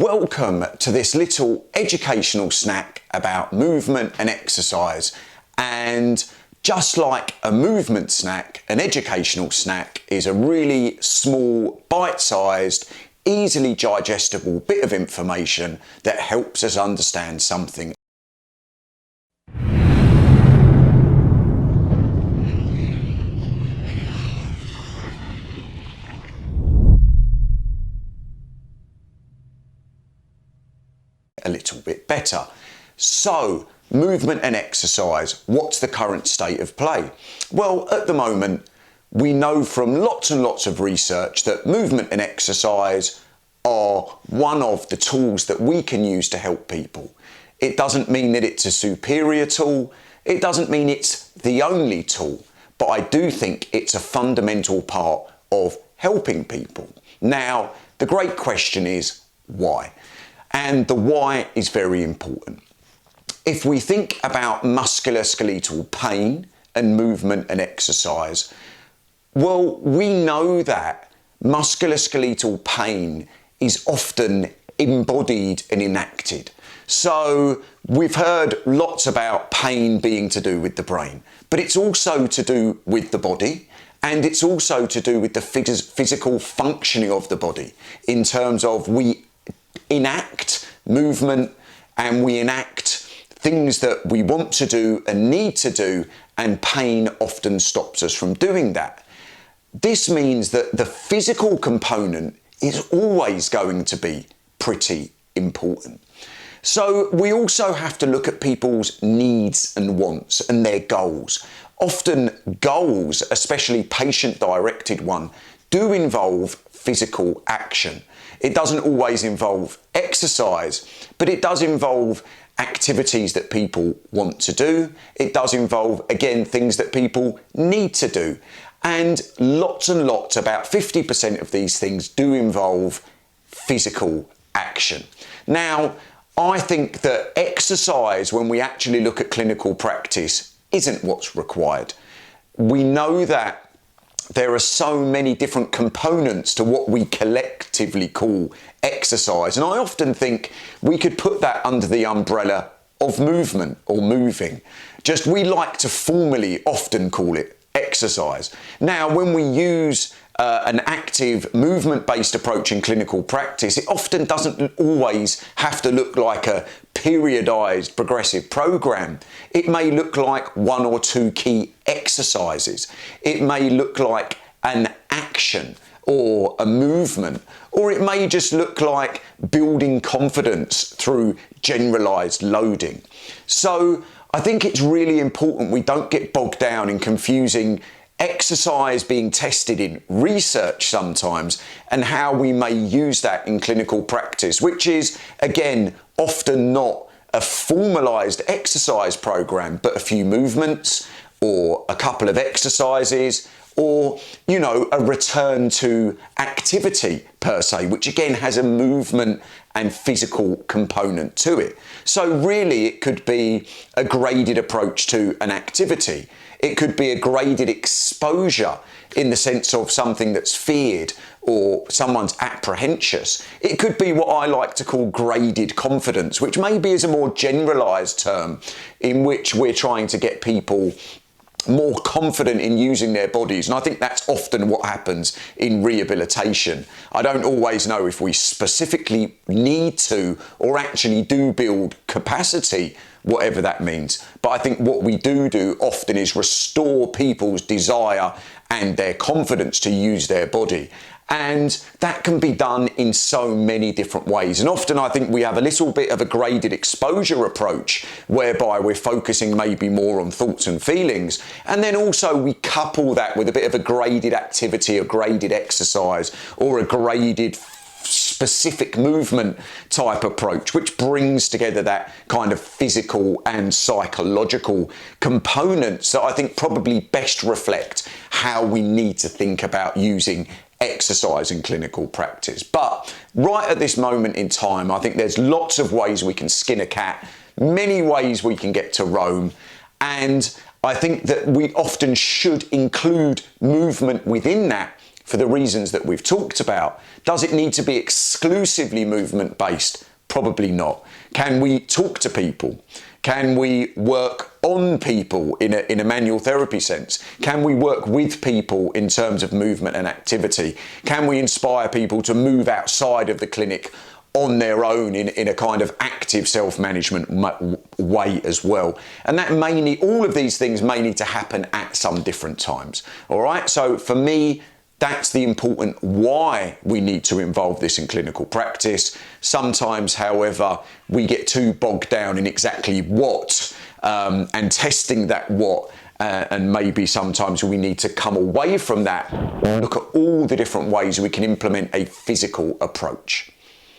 Welcome to this little educational snack about movement and exercise. And just like a movement snack, an educational snack is a really small, bite-sized, easily digestible bit of information that helps us understand something. A little bit better. So, movement and exercise, what's the current state of play? Well, at the moment, we know from lots and lots of research that movement and exercise are one of the tools that we can use to help people. It doesn't mean that it's a superior tool. It doesn't mean it's the only tool, but I do think it's a fundamental part of helping people. Now, the great question is why? And the why is very important. If we think about musculoskeletal pain and movement and exercise, well, we know that musculoskeletal pain is often embodied and enacted. So we've heard lots about pain being to do with the brain, but it's also to do with the body, and it's also to do with the physical functioning of the body in terms of we enact movement and we enact things that we want to do and need to do, and pain often stops us from doing that. This means that the physical component is always going to be pretty important. So we also have to look at people's needs and wants and their goals. Often goals, especially patient-directed one, do involve physical action. It doesn't always involve exercise, but it does involve activities that people want to do. It does involve, again, things that people need to do. And lots, about 50% of these things do involve physical action. Now, I think that exercise, when we actually look at clinical practice, isn't what's required. We know that there are so many different components to what we collectively call exercise. And I often think we could put that under the umbrella of movement or moving. Just we like to formally often call it exercise. Now, when we use an active movement-based approach in clinical practice, it often doesn't always have to look like a periodized progressive program. It may look like one or two key exercises. It may look like an action or a movement, or it may just look like building confidence through generalized loading. So I think it's really important we don't get bogged down in confusing exercise being tested in research sometimes and how we may use that in clinical practice, which is, again, often not a formalized exercise program, but a few movements or a couple of exercises or, you know, a return to activity per se, which again has a movement and physical component to it. So really it could be a graded approach to an activity. It could be a graded exposure in the sense of something that's feared or someone's apprehensious. It could be what I like to call graded confidence, which maybe is a more generalized term in which we're trying to get people more confident in using their bodies. And I think that's often what happens in rehabilitation. I don't always know if we specifically need to or actually do build capacity, whatever that means. But I think what we do often is restore people's desire and their confidence to use their body. And that can be done in so many different ways. And often I think we have a little bit of a graded exposure approach whereby we're focusing maybe more on thoughts and feelings. And then also we couple that with a bit of a graded activity, a graded exercise, or a graded specific movement type approach, which brings together that kind of physical and psychological components that I think probably best reflect how we need to think about using exercise in clinical practice. But right at this moment in time, I think there's lots of ways we can skin a cat, many ways we can get to Rome, and I think that we often should include movement within that for the reasons that we've talked about. Does it need to be exclusively movement based? Probably not. Can we talk to people? Can we work on people in a manual therapy sense? Can we work with people in terms of movement and activity? Can we inspire people to move outside of the clinic on their own in a kind of active self-management way as well? And that all of these things may need to happen at some different times. All right, so for me, that's the important why we need to involve this in clinical practice. Sometimes, however, we get too bogged down in exactly what and testing that what, and maybe sometimes we need to come away from that and look at all the different ways we can implement a physical approach.